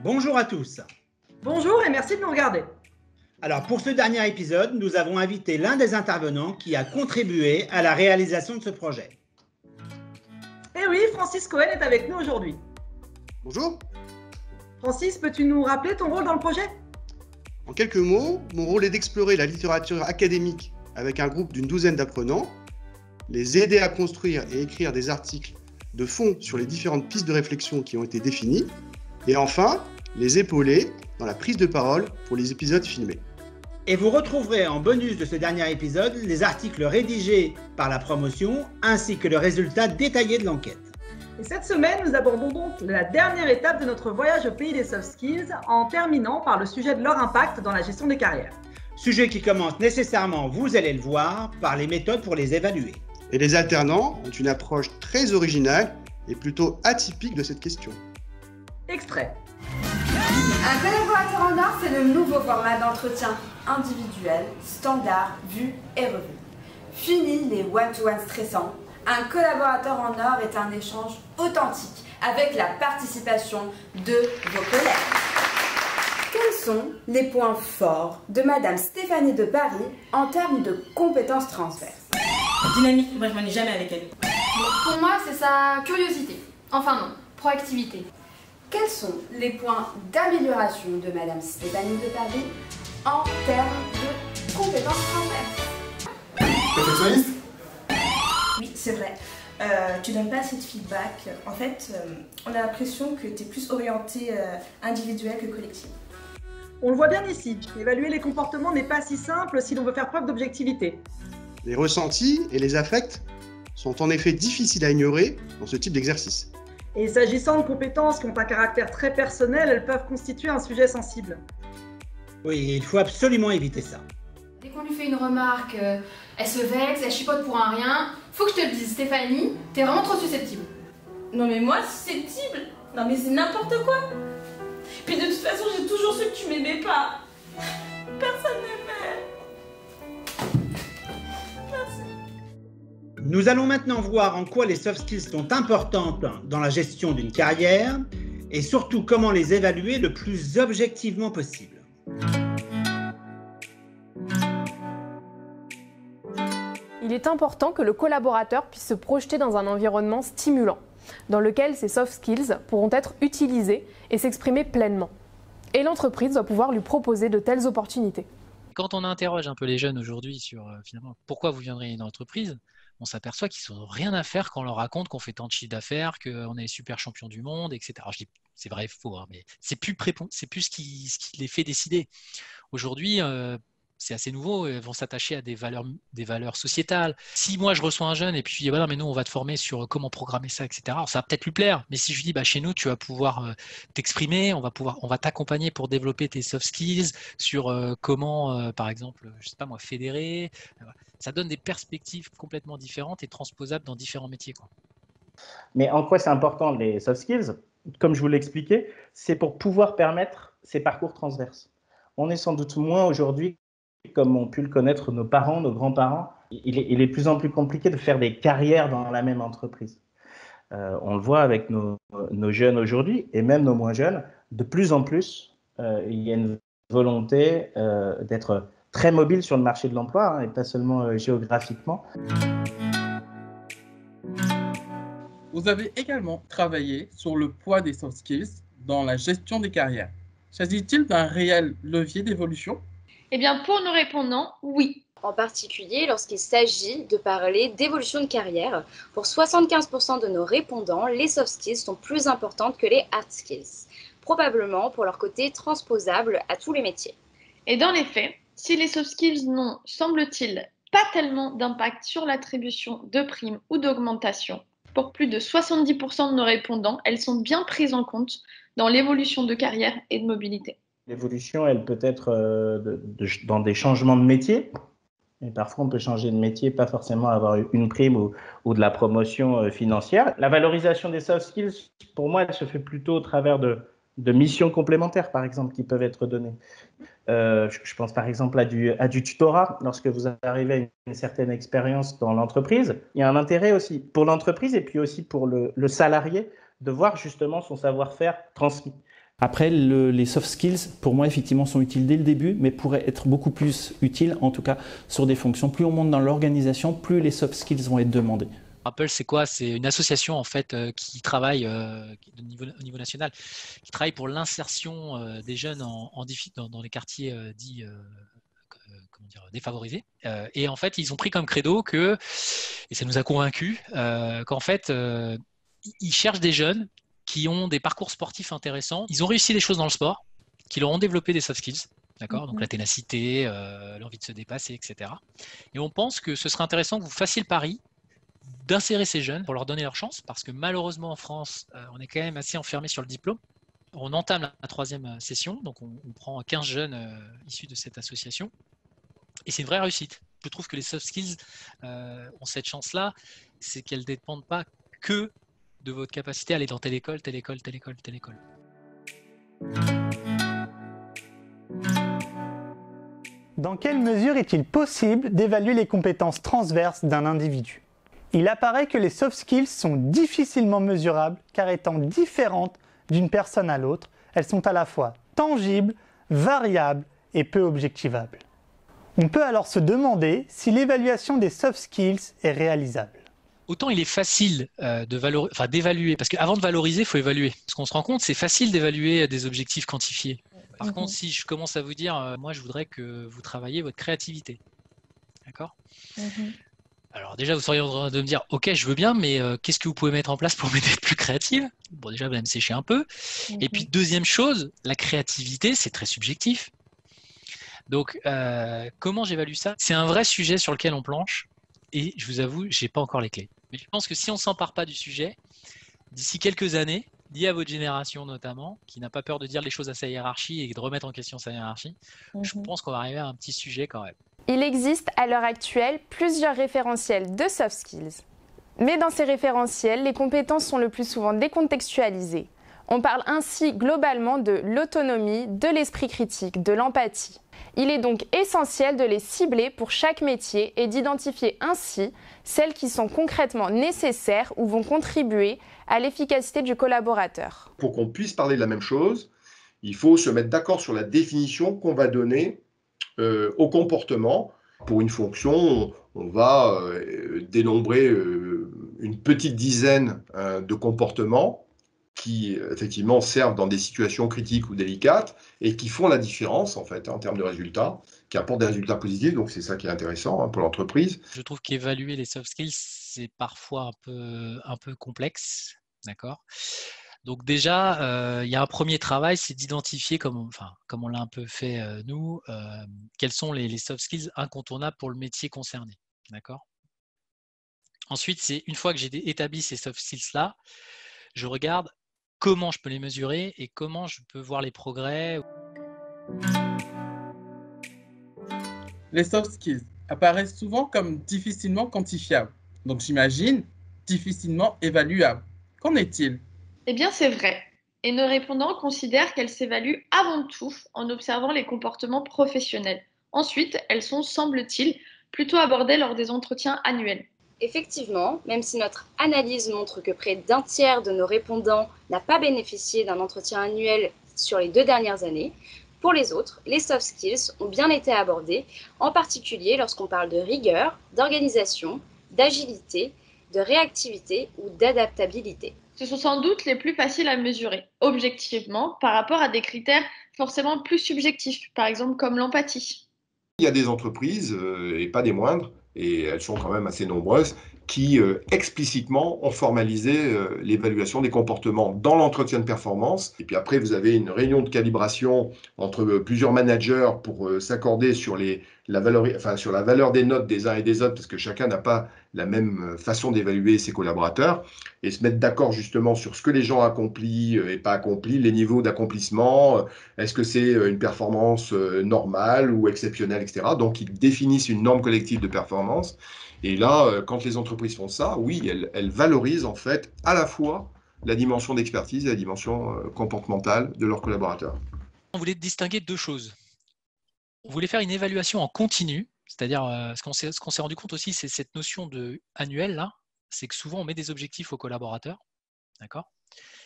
Bonjour à tous. Bonjour et merci de nous regarder. Alors pour ce dernier épisode, nous avons invité l'un des intervenants qui a contribué à la réalisation de ce projet. Eh oui, Francis Cohen est avec nous aujourd'hui. Bonjour. Francis, peux-tu nous rappeler ton rôle dans le projet? En quelques mots, mon rôle est d'explorer la littérature académique avec un groupe d'une douzaine d'apprenants, les aider à construire et écrire des articles de fond sur les différentes pistes de réflexion qui ont été définies, et enfin, les épauler dans la prise de parole pour les épisodes filmés. Et vous retrouverez en bonus de ce dernier épisode les articles rédigés par la promotion ainsi que le résultat détaillé de l'enquête. Et cette semaine, nous abordons donc la dernière étape de notre voyage au pays des soft skills en terminant par le sujet de leur impact dans la gestion des carrières. Sujet qui commence nécessairement, vous allez le voir, par les méthodes pour les évaluer. Et les alternants ont une approche très originale et plutôt atypique de cette question. Extrait. Un collaborateur en or, c'est le nouveau format d'entretien individuel, standard, vu et revu. Fini les one-to-one stressants. Un collaborateur en or est un échange authentique avec la participation de vos collègues. Quels sont les points forts de Madame Stéphanie de Paris en termes de compétences transverses? Dynamique, moi je m'ennuie jamais avec elle. Pour moi, c'est sa curiosité. Enfin non, proactivité. Quels sont les points d'amélioration de Madame Stéphanie de Paris en termes de compétences transverses? Perfectionniste? Oui, c'est vrai. Tu donnes pas assez de feedback. En fait, on a l'impression que tu es plus orienté individuel que collectif. On le voit bien ici, évaluer les comportements n'est pas si simple si l'on veut faire preuve d'objectivité. Les ressentis et les affects sont en effet difficiles à ignorer dans ce type d'exercice. Et s'agissant de compétences qui ont un caractère très personnel, elles peuvent constituer un sujet sensible. Oui, il faut absolument éviter ça. Dès qu'on lui fait une remarque, elle se vexe, elle chipote pour un rien. Faut que je te le dise, Stéphanie, t'es vraiment trop susceptible. Non mais moi, susceptible? Non mais c'est n'importe quoi. Puis de toute façon, j'ai toujours su que tu m'aimais pas. Personne n'aimait. Merci. Nous allons maintenant voir en quoi les soft skills sont importantes dans la gestion d'une carrière et surtout comment les évaluer le plus objectivement possible. Il est important que le collaborateur puisse se projeter dans un environnement stimulant, dans lequel ces soft skills pourront être utilisés et s'exprimer pleinement. Et l'entreprise doit pouvoir lui proposer de telles opportunités. Quand on interroge un peu les jeunes aujourd'hui sur finalement pourquoi vous viendriez une entreprise, on s'aperçoit qu'ils n'ont rien à faire quand on leur raconte qu'on fait tant de chiffre d'affaires, qu'on est super champion du monde, etc. Alors je dis c'est vrai et faux, hein, mais c'est plus ce qui les fait décider. Aujourd'hui, c'est assez nouveau, ils vont s'attacher à des valeurs sociétales. Si moi je reçois un jeune et puis voilà, mais nous on va te former sur comment programmer ça, etc. Alors ça va peut-être lui plaire, mais si je lui dis chez nous tu vas pouvoir t'exprimer, on va t'accompagner pour développer tes soft skills sur comment par exemple, je sais pas moi, fédérer, ça donne des perspectives complètement différentes et transposables dans différents métiers, quoi. Mais en quoi c'est important les soft skills? Comme je vous l'ai expliqué, c'est pour pouvoir permettre ces parcours transverses. On est sans doute moins aujourd'hui comme ont pu le connaître nos parents, nos grands-parents. Il est de plus en plus compliqué de faire des carrières dans la même entreprise. On le voit avec nos jeunes aujourd'hui, et même nos moins jeunes. De plus en plus, il y a une volonté d'être très mobile sur le marché de l'emploi, et pas seulement géographiquement. Vous avez également travaillé sur le poids des soft skills dans la gestion des carrières. S'agit-il d'un réel levier d'évolution ? Eh bien, pour nos répondants, oui. En particulier lorsqu'il s'agit de parler d'évolution de carrière. Pour 75% de nos répondants, les soft skills sont plus importantes que les hard skills, probablement pour leur côté transposable à tous les métiers. Et dans les faits, si les soft skills n'ont, semble-t-il, pas tellement d'impact sur l'attribution de primes ou d'augmentation, pour plus de 70% de nos répondants, elles sont bien prises en compte dans l'évolution de carrière et de mobilité. L'évolution, elle peut être dans des changements de métier. Et parfois, on peut changer de métier, pas forcément avoir une prime ou de la promotion financière. La valorisation des soft skills, pour moi, elle se fait plutôt au travers de de missions complémentaires, par exemple, qui peuvent être données. Je pense par exemple à du tutorat. Lorsque vous arrivez à une certaine expérience dans l'entreprise, il y a un intérêt aussi pour l'entreprise et puis aussi pour le salarié de voir justement son savoir-faire transmis. Après, les soft skills, pour moi, effectivement, sont utiles dès le début, mais pourraient être beaucoup plus utiles, en tout cas, sur des fonctions. Plus on monte dans l'organisation, plus les soft skills vont être demandés. Rappel, c'est quoi? C'est une association en fait qui travaille au niveau national, qui travaille pour l'insertion des jeunes dans les quartiers dits comment dire, défavorisés. Et en fait, ils ont pris comme credo que, et ça nous a convaincus, qu'en fait, ils cherchent des jeunes qui ont des parcours sportifs intéressants. Ils ont réussi des choses dans le sport, qui leur ont développé des soft skills. D'accord, donc la ténacité, l'envie de se dépasser, etc. Et on pense que ce serait intéressant que vous fassiez le pari d'insérer ces jeunes pour leur donner leur chance, parce que malheureusement en France, on est quand même assez enfermé sur le diplôme. On entame la 3e session, donc on prend 15 jeunes issus de cette association, et c'est une vraie réussite. Je trouve que les soft skills ont cette chance-là, c'est qu'elles ne dépendent pas que de votre capacité à aller dans telle école, telle école, telle école, telle école. Dans quelle mesure est-il possible d'évaluer les compétences transverses d'un individu ? Il apparaît que les soft skills sont difficilement mesurables car étant différentes d'une personne à l'autre, elles sont à la fois tangibles, variables et peu objectivables. On peut alors se demander si l'évaluation des soft skills est réalisable. Autant il est facile d'évaluer, parce qu'avant de valoriser, il faut évaluer. Parce qu'on se rend compte, c'est facile d'évaluer des objectifs quantifiés. Par contre, si je commence à vous dire, moi je voudrais que vous travailliez votre créativité. D'accord ? Alors déjà, vous seriez en train de me dire, ok, je veux bien, mais qu'est-ce que vous pouvez mettre en place pour m'aider à être plus créative? Bon, déjà, vous allez me sécher un peu. Et puis, deuxième chose, la créativité, c'est très subjectif. Donc, comment j'évalue ça? C'est un vrai sujet sur lequel on planche. Et je vous avoue, je n'ai pas encore les clés. Mais je pense que si on ne s'empare pas du sujet, d'ici quelques années, lié à votre génération notamment, qui n'a pas peur de dire les choses à sa hiérarchie et de remettre en question sa hiérarchie, je pense qu'on va arriver à un petit sujet quand même. Il existe à l'heure actuelle plusieurs référentiels de soft skills. Mais dans ces référentiels, les compétences sont le plus souvent décontextualisées. On parle ainsi globalement de l'autonomie, de l'esprit critique, de l'empathie. Il est donc essentiel de les cibler pour chaque métier et d'identifier ainsi celles qui sont concrètement nécessaires ou vont contribuer à l'efficacité du collaborateur. Pour qu'on puisse parler de la même chose, il faut se mettre d'accord sur la définition qu'on va donner au comportement. Pour une fonction, on va dénombrer une petite dizaine de comportements qui effectivement servent dans des situations critiques ou délicates et qui font la différence en fait en termes de résultats, qui apportent des résultats positifs. Donc c'est ça qui est intéressant pour l'entreprise. Je trouve qu'évaluer les soft skills, c'est parfois un peu complexe, d'accord ? Donc déjà, il y a un premier travail, c'est d'identifier, comme on l'a un peu fait nous, quels sont les soft skills incontournables pour le métier concerné. D'accord ? Ensuite, c'est une fois que j'ai établi ces soft skills-là, je regarde comment je peux les mesurer et comment je peux voir les progrès. Les soft skills apparaissent souvent comme difficilement quantifiables. Donc j'imagine difficilement évaluables. Qu'en est-il ? Eh bien, c'est vrai. Et nos répondants considèrent qu'elles s'évaluent avant tout en observant les comportements professionnels. Ensuite, elles sont, semble-t-il, plutôt abordées lors des entretiens annuels. Effectivement, même si notre analyse montre que près d'un tiers de nos répondants n'a pas bénéficié d'un entretien annuel sur les 2 dernières années, pour les autres, les soft skills ont bien été abordés, en particulier lorsqu'on parle de rigueur, d'organisation, d'agilité, de réactivité ou d'adaptabilité. Ce sont sans doute les plus faciles à mesurer, objectivement, par rapport à des critères forcément plus subjectifs, par exemple comme l'empathie. Il y a des entreprises, et pas des moindres, et elles sont quand même assez nombreuses, qui explicitement ont formalisé l'évaluation des comportements dans l'entretien de performance. Et puis après, vous avez une réunion de calibration entre plusieurs managers pour s'accorder sur la valeur des notes des uns et des autres, parce que chacun n'a pas la même façon d'évaluer ses collaborateurs, et se mettre d'accord justement sur ce que les gens ont accompli et pas accompli, les niveaux d'accomplissement, est-ce que c'est une performance normale ou exceptionnelle, etc. Donc, ils définissent une norme collective de performance. Et là, quand les entreprises font ça, oui, elles valorisent en fait à la fois la dimension d'expertise et la dimension comportementale de leurs collaborateurs. On voulait distinguer deux choses. On voulait faire une évaluation en continu, c'est-à-dire ce qu'on s'est rendu compte aussi, c'est cette notion de annuel là, c'est que souvent on met des objectifs aux collaborateurs, d'accord ?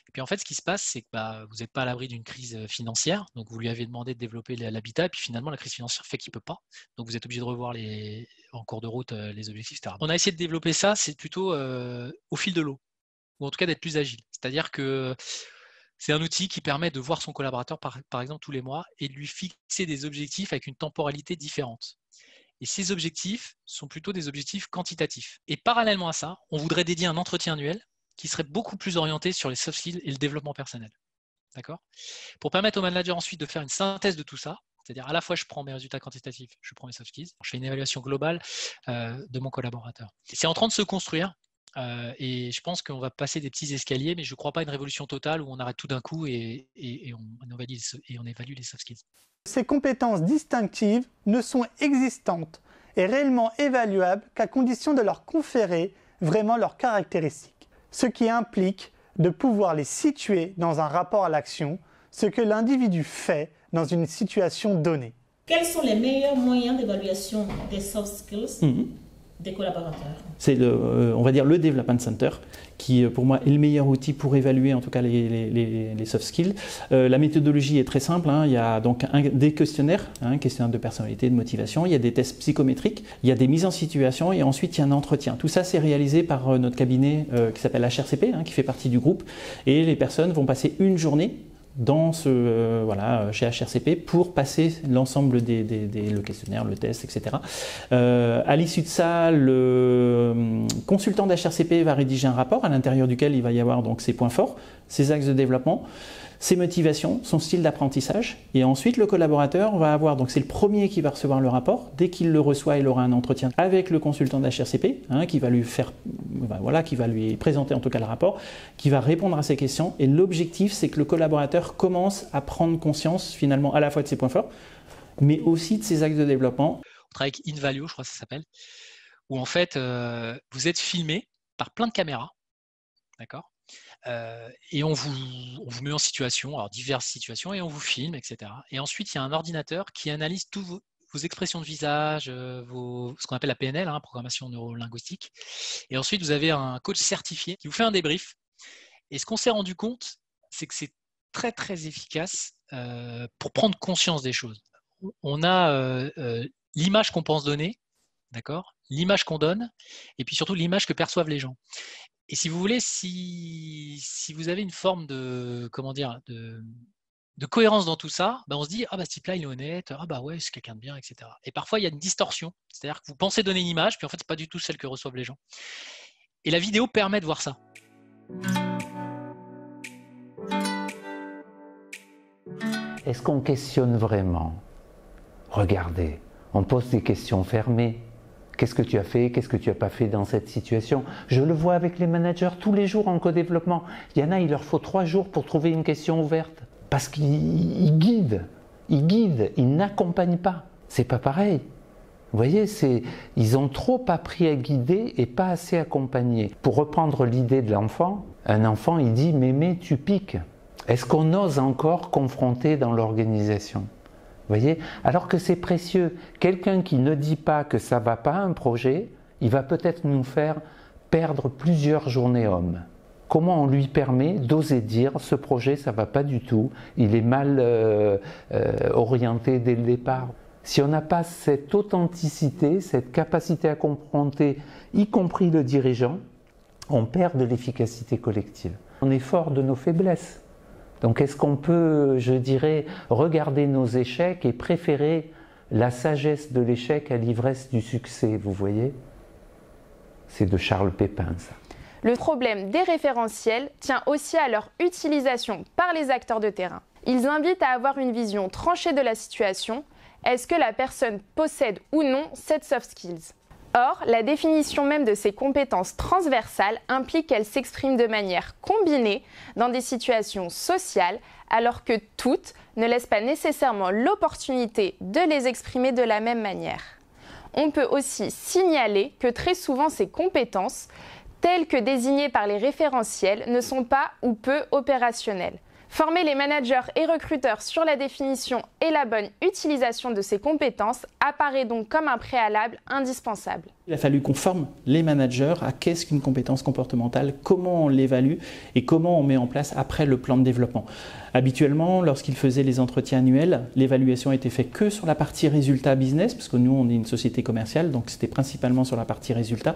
Et puis en fait, ce qui se passe, c'est que vous n'êtes pas à l'abri d'une crise financière, donc vous lui avez demandé de développer l'habitat, et puis finalement la crise financière fait qu'il ne peut pas, donc vous êtes obligé de revoir en cours de route les objectifs, etc. On a essayé de développer ça, c'est plutôt au fil de l'eau, ou en tout cas d'être plus agile, c'est-à-dire que c'est un outil qui permet de voir son collaborateur, par exemple, tous les mois et de lui fixer des objectifs avec une temporalité différente. Et ces objectifs sont plutôt des objectifs quantitatifs. Et parallèlement à ça, on voudrait dédier un entretien annuel qui serait beaucoup plus orienté sur les soft skills et le développement personnel. D'accord ? Pour permettre au manager ensuite de faire une synthèse de tout ça, c'est-à-dire à la fois je prends mes résultats quantitatifs, je prends mes soft skills, je fais une évaluation globale de mon collaborateur. C'est en train de se construire. Et je pense qu'on va passer des petits escaliers, mais je ne crois pas à une révolution totale où on arrête tout d'un coup et on évalue les soft skills. Ces compétences distinctives ne sont existantes et réellement évaluables qu'à condition de leur conférer vraiment leurs caractéristiques, ce qui implique de pouvoir les situer dans un rapport à l'action, ce que l'individu fait dans une situation donnée. Quels sont les meilleurs moyens d'évaluation des soft skills des collaborateurs? C'est on va dire le Development Center qui pour moi est le meilleur outil pour évaluer en tout cas les soft skills. La méthodologie est très simple, il y a donc des questionnaires, questionnaire de personnalité, de motivation, il y a des tests psychométriques, il y a des mises en situation et ensuite il y a un entretien. Tout ça c'est réalisé par notre cabinet qui s'appelle HRCP, qui fait partie du groupe, et les personnes vont passer une journée dans chez HRCP pour passer l'ensemble le questionnaire, le test, etc. À l'issue de ça, le consultant d'HRCP va rédiger un rapport à l'intérieur duquel il va y avoir donc ses points forts, ses axes de développement, ses motivations, son style d'apprentissage. Et ensuite, le collaborateur va avoir, donc c'est le premier qui va recevoir le rapport. Dès qu'il le reçoit, il aura un entretien avec le consultant d'HRCP qui va lui qui va lui présenter en tout cas le rapport, qui va répondre à ses questions. Et l'objectif, c'est que le collaborateur commence à prendre conscience finalement à la fois de ses points forts, mais aussi de ses axes de développement. On travaille avec InValue, je crois que ça s'appelle, où en fait, vous êtes filmé par plein de caméras, d'accord ? Et on vous met en situation, alors diverses situations, et on vous filme, etc. Et ensuite, il y a un ordinateur qui analyse toutes vos expressions de visage, ce qu'on appelle la PNL, programmation neurolinguistique. Et ensuite, vous avez un coach certifié qui vous fait un débrief. Et ce qu'on s'est rendu compte, c'est que c'est très, très efficace pour prendre conscience des choses. On a l'image qu'on pense donner, d'accord ? L'image qu'on donne, et puis surtout l'image que perçoivent les gens. Et si vous voulez, si vous avez une forme de cohérence dans tout ça, on se dit « Ah, ce type-là, il est honnête. Ah, ouais, c'est quelqu'un de bien, etc. » Et parfois, il y a une distorsion. C'est-à-dire que vous pensez donner une image, puis en fait, ce n'est pas du tout celle que reçoivent les gens. Et la vidéo permet de voir ça. Est-ce qu'on questionne vraiment? Regardez, on pose des questions fermées. Qu'est-ce que tu as fait? Qu'est-ce que tu n'as pas fait dans cette situation? Je le vois avec les managers tous les jours en co-développement. Il y en a, il leur faut 3 jours pour trouver une question ouverte. Parce qu'ils guident, ils n'accompagnent pas. C'est pas pareil. Vous voyez, ils ont trop appris à guider et pas assez accompagné. Pour reprendre l'idée de l'enfant, un enfant, il dit « Mémé, tu piques ». Est-ce qu'on ose encore confronter dans l'organisation? Vous voyez? Alors que c'est précieux. Quelqu'un qui ne dit pas que ça ne va pas un projet, il va peut-être nous faire perdre plusieurs journées hommes. Comment on lui permet d'oser dire « ce projet, ça ne va pas du tout, il est mal orienté dès le départ ». Si on n'a pas cette authenticité, cette capacité à confronter, y compris le dirigeant, on perd de l'efficacité collective. On est fort de nos faiblesses. Donc est-ce qu'on peut, je dirais, regarder nos échecs et préférer la sagesse de l'échec à l'ivresse du succès, vous voyez? C'est de Charles Pépin, ça. Le problème des référentiels tient aussi à leur utilisation par les acteurs de terrain. Ils invitent à avoir une vision tranchée de la situation. Est-ce que la personne possède ou non cette soft skills? Or, la définition même de ces compétences transversales implique qu'elles s'expriment de manière combinée dans des situations sociales, alors que toutes ne laissent pas nécessairement l'opportunité de les exprimer de la même manière. On peut aussi signaler que très souvent ces compétences tels que désignés par les référentiels, ne sont pas ou peu opérationnels. Former les managers et recruteurs sur la définition et la bonne utilisation de ces compétences apparaît donc comme un préalable indispensable. Il a fallu qu'on forme les managers à qu'est-ce qu'une compétence comportementale, comment on l'évalue et comment on met en place après le plan de développement. Habituellement, lorsqu'ils faisaient les entretiens annuels, l'évaluation était faite que sur la partie résultat business, parce que nous, on est une société commerciale, donc c'était principalement sur la partie résultat,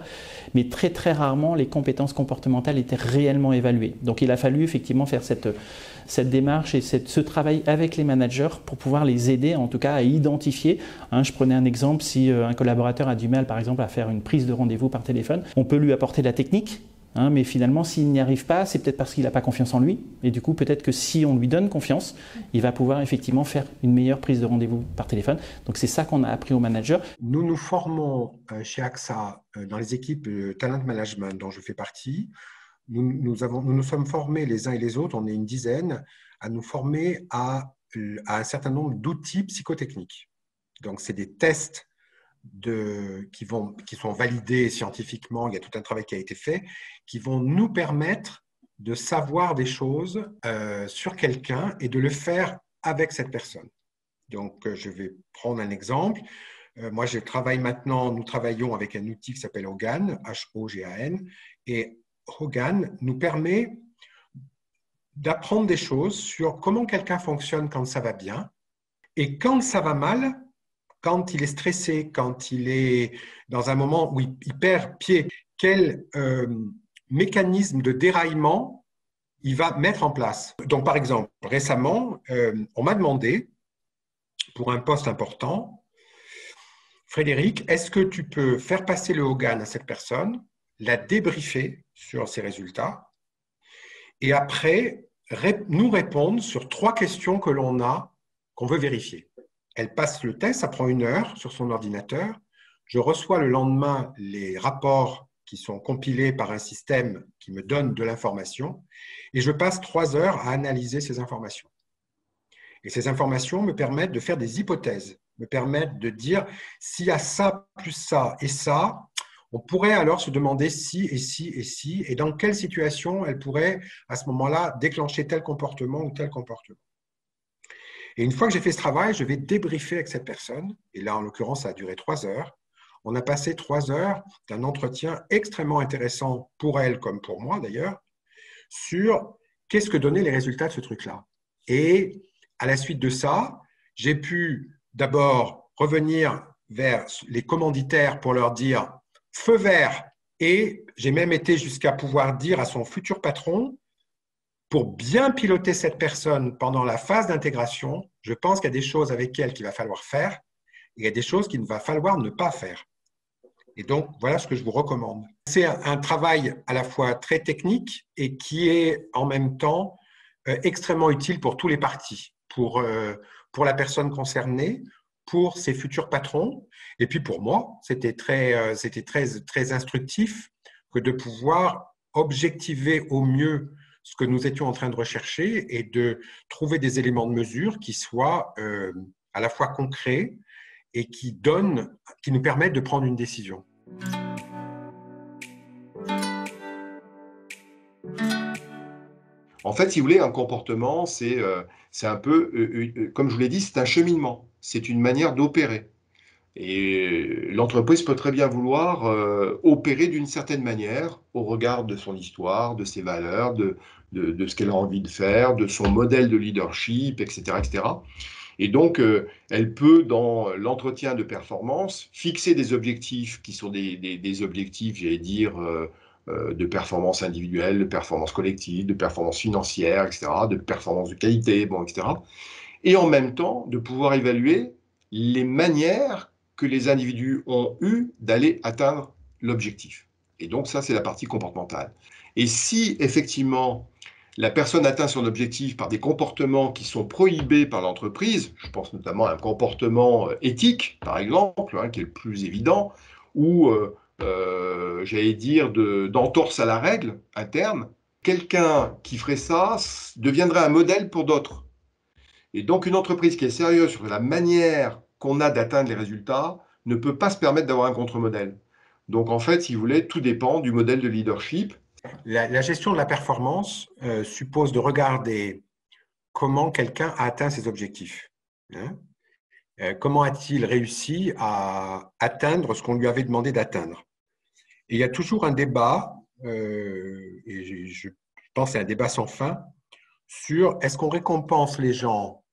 mais très très rarement les compétences comportementales étaient réellement évaluées. Donc il a fallu effectivement faire cette démarche et ce travail avec les managers pour pouvoir les aider en tout cas à identifier. Je prenais un exemple, si un collaborateur a du mal par exemple à faire une prise de rendez-vous par téléphone, on peut lui apporter la technique, mais finalement s'il n'y arrive pas, c'est peut-être parce qu'il n'a pas confiance en lui et du coup peut-être que si on lui donne confiance, il va pouvoir effectivement faire une meilleure prise de rendez-vous par téléphone. Donc c'est ça qu'on a appris aux managers. Nous nous formons chez AXA dans les équipes Talent Management dont je fais partie. Nous nous sommes formés les uns et les autres, on est une dizaine, à nous former à un certain nombre d'outils psychotechniques. Donc, c'est des tests qui sont validés scientifiquement, il y a tout un travail qui a été fait, qui vont nous permettre de savoir des choses sur quelqu'un et de le faire avec cette personne. Donc, je vais prendre un exemple. Moi, nous travaillons avec un outil qui s'appelle Hogan, H-O-G-A-N, et Hogan nous permet d'apprendre des choses sur comment quelqu'un fonctionne quand ça va bien et quand ça va mal, quand il est stressé, quand il est dans un moment où il perd pied, quel mécanisme de déraillement il va mettre en place. Donc, par exemple, récemment, on m'a demandé, pour un poste important, Frédéric, est-ce que tu peux faire passer le Hogan à cette personne, la débriefer sur ses résultats et après nous répondre sur 3 questions que l'on a, qu'on veut vérifier. Elle passe le test, ça prend 1 heure sur son ordinateur. Je reçois le lendemain les rapports qui sont compilés par un système qui me donne de l'information et je passe 3 heures à analyser ces informations. Et ces informations me permettent de faire des hypothèses, me permettent de dire s'il y a ça plus ça et ça, on pourrait alors se demander si et si et si, et dans quelle situation elle pourrait, à ce moment-là, déclencher tel comportement ou tel comportement. Et une fois que j'ai fait ce travail, je vais débriefer avec cette personne, et là, en l'occurrence, ça a duré 3 heures. On a passé 3 heures d'un entretien extrêmement intéressant pour elle, comme pour moi d'ailleurs, sur qu'est-ce que donnaient les résultats de ce truc-là. Et à la suite de ça, j'ai pu d'abord revenir vers les commanditaires pour leur dire feu vert, et j'ai même été jusqu'à pouvoir dire à son futur patron, pour bien piloter cette personne pendant la phase d'intégration, je pense qu'il y a des choses avec elle qu'il va falloir faire, et il y a des choses qu'il va falloir ne pas faire. Et donc, voilà ce que je vous recommande. C'est un travail à la fois très technique et qui est en même temps extrêmement utile pour tous les partis, pour la personne concernée, pour ses futurs patrons. Et puis pour moi, c'était très instructif que de pouvoir objectiver au mieux ce que nous étions en train de rechercher et de trouver des éléments de mesure qui soient à la fois concrets et qui nous permettent de prendre une décision. En fait, si vous voulez, un comportement, c'est un peu, comme je vous l'ai dit, c'est un cheminement, c'est une manière d'opérer. Et l'entreprise peut très bien vouloir opérer d'une certaine manière au regard de son histoire, de ses valeurs, de ce qu'elle a envie de faire, de son modèle de leadership, etc. etc. Et donc, elle peut, dans l'entretien de performance, fixer des objectifs qui sont des objectifs, j'allais dire, de performance individuelle, de performance collective, de performance financière, etc., de performance de qualité, bon, etc. Et en même temps, de pouvoir évaluer les manières que les individus ont eu d'aller atteindre l'objectif. Et donc, ça, c'est la partie comportementale. Et si, effectivement, la personne atteint son objectif par des comportements qui sont prohibés par l'entreprise, je pense notamment à un comportement éthique, par exemple, qui est le plus évident, ou, j'allais dire, d'entorse à la règle interne, quelqu'un qui ferait ça deviendrait un modèle pour d'autres. Et donc, une entreprise qui est sérieuse sur la manière qu'on a d'atteindre les résultats ne peut pas se permettre d'avoir un contre-modèle. Donc en fait, si vous voulez, tout dépend du modèle de leadership. La gestion de la performance suppose de regarder comment quelqu'un a atteint ses objectifs. Hein. Comment a-t-il réussi à atteindre ce qu'on lui avait demandé d'atteindre? Et il y a toujours un débat, et je pense que c'est un débat sans fin, sur est-ce qu'on récompense les gens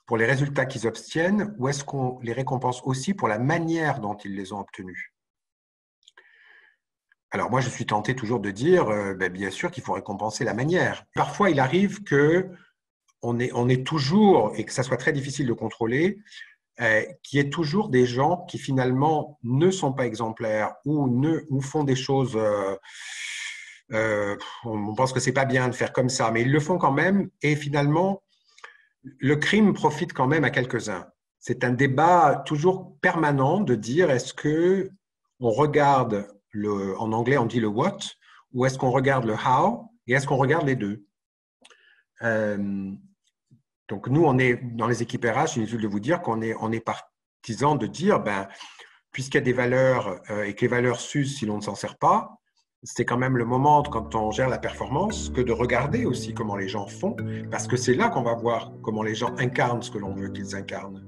pour les résultats qu'ils obtiennent ou est-ce qu'on les récompense aussi pour la manière dont ils les ont obtenus? Alors moi, je suis tenté toujours de dire, bien sûr qu'il faut récompenser la manière. Parfois, il arrive qu'on est toujours, et que ça soit très difficile de contrôler, qu'il y ait toujours des gens qui finalement ne sont pas exemplaires ou font des choses, on pense que c'est pas bien de faire comme ça, mais ils le font quand même, et finalement, le crime profite quand même à quelques-uns. C'est un débat toujours permanent de dire est-ce que on regarde en anglais on dit le what, ou est-ce qu'on regarde le how, et est-ce qu'on regarde les deux? Donc nous, on est dans les équipes RH, inutile de vous dire qu'on est partisans de dire, puisqu'il y a des valeurs et que les valeurs s'usent si l'on ne s'en sert pas, c'est quand même le moment, quand on gère la performance, que de regarder aussi comment les gens font, parce que c'est là qu'on va voir comment les gens incarnent ce que l'on veut qu'ils incarnent.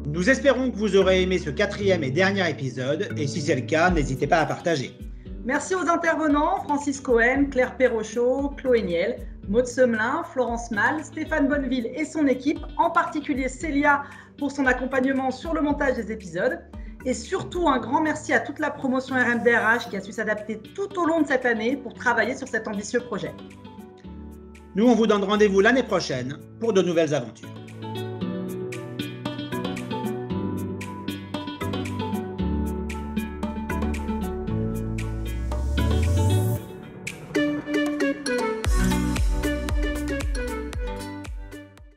Nous espérons que vous aurez aimé ce 4e et dernier épisode, et si c'est le cas, n'hésitez pas à partager. Merci aux intervenants, Francis Cohen, Claire Perrochot, Chloé Niel, Maud Semelin, Florence Mal, Stéphane Bonneville et son équipe, en particulier Célia pour son accompagnement sur le montage des épisodes. Et surtout, un grand merci à toute la promotion RMDRH qui a su s'adapter tout au long de cette année pour travailler sur cet ambitieux projet. Nous, on vous donne rendez-vous l'année prochaine pour de nouvelles aventures.